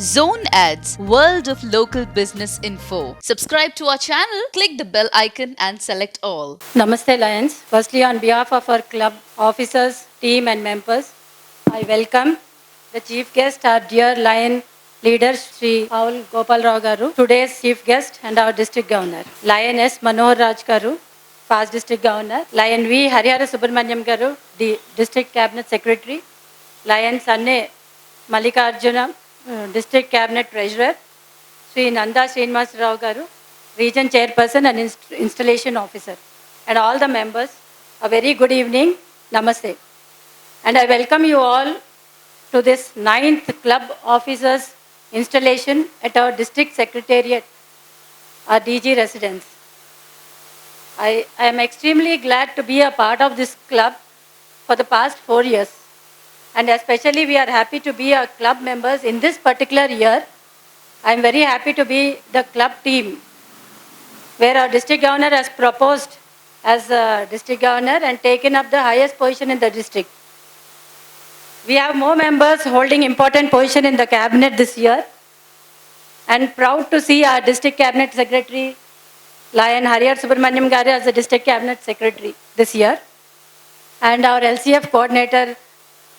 Zone Ads, World of Local Business Info. Subscribe to our channel, click the bell icon and select all. Namaste Lions. Firstly, on behalf of our club officers, team and members, I welcome the chief guest, our dear Lion leader, Sri Paul Gopal Rao Garu, today's chief guest and our district governor. Lion S. Manohar Raj Garu, past district governor. Lion V. Harihara Subramanyam Garu, the district cabinet secretary. Lion Sanne Mallikarjuna, district cabinet treasurer. Sri Nanda Srinivas Rao Garu, region chairperson and installation officer. And all the members, a very good evening. Namaste. And I welcome you all to this 9th club officers installation at our district secretariat, our DG residence. I am extremely glad to be a part of this club for the past 4 years. And especially we are happy to be a club members in this particular year. I am very happy to be the club team where our district governor has proposed as a district governor and taken up the highest position in the district. We have more members holding important position in the cabinet this year, and proud to see our district cabinet secretary, Lion Harihara Subramanyam Garu, as the district cabinet secretary this year, and our LCF coordinator,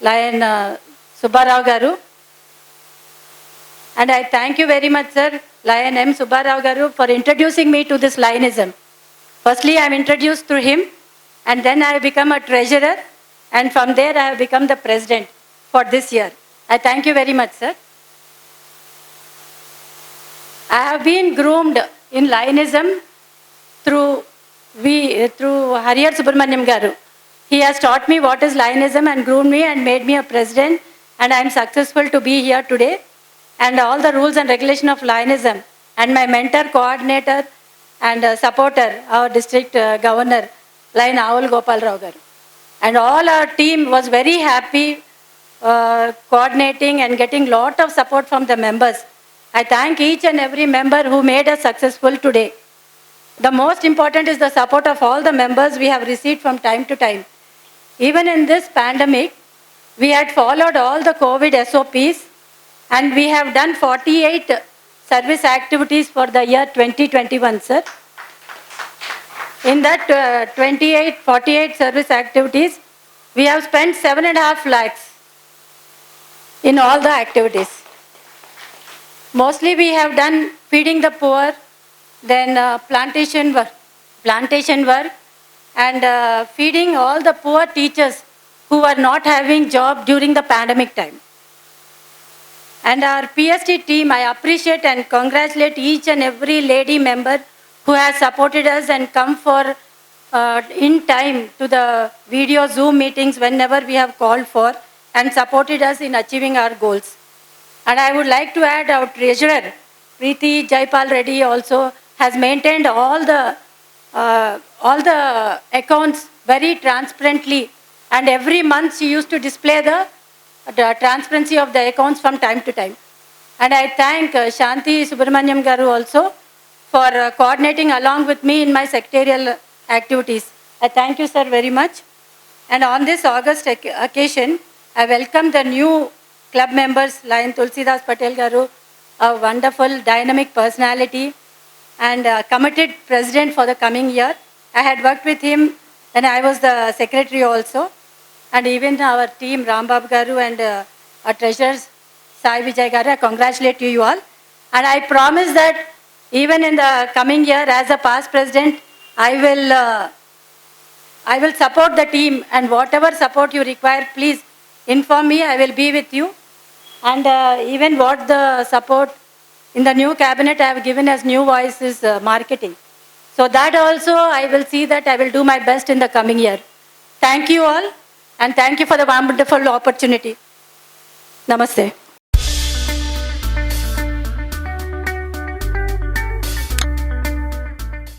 Lion Subbarao Garu. And I thank you very much, sir, Lion M. Subbarao Garu, for introducing me to this Lionism. Firstly, I am introduced through him, and then I have become a treasurer, and from there I have become the president for this year. I thank you very much, sir. I have been groomed in Lionism through Harihara Subramanyam Garu. He has taught me what is Lionism and groomed me and made me a president, and I am successful to be here today. And all the rules and regulation of Lionism, and my mentor, coordinator and supporter, our district governor, Lion Aul Gopal Rao Garu. And all our team was very happy coordinating and getting lot of support from the members. I thank each and every member who made us successful today. The most important is the support of all the members we have received from time to time. Even in this pandemic, we had followed all the COVID SOPs, and we have done 48 service activities for the year 2021, sir. In that 48 service activities, we have spent 7.5 lakhs in all the activities. Mostly we have done feeding the poor, then plantation work, and feeding all the poor teachers who were not having job during the pandemic time. And our PST team, I appreciate and congratulate each and every lady member who has supported us and come for in time to the video Zoom meetings whenever we have called for, and supported us in achieving our goals. And I would like to add our treasurer, Preeti Jaipal Reddy, also has maintained all the accounts very transparently, and every month she used to display the transparency of the accounts from time to time. And I thank Shanti Subramanyam Garu also for coordinating along with me in my secretarial activities. I thank you, sir, very much. And on this August occasion, I welcome the new club members, Lion Tulsidas Patel Garu, a wonderful dynamic personality and committed president for the coming year. I had worked with him and I was the secretary also. And even our team, Rambab Garu and our treasurers, Sai Vijay Garu, I congratulate you all. And I promise that even in the coming year, as a past president, I will support the team, and whatever support you require, please inform me, I will be with you. And even what the support in the new cabinet I have given as new voice is marketing. So that also I will see that I will do my best in the coming year. Thank you all. And thank you for the wonderful opportunity. Namaste.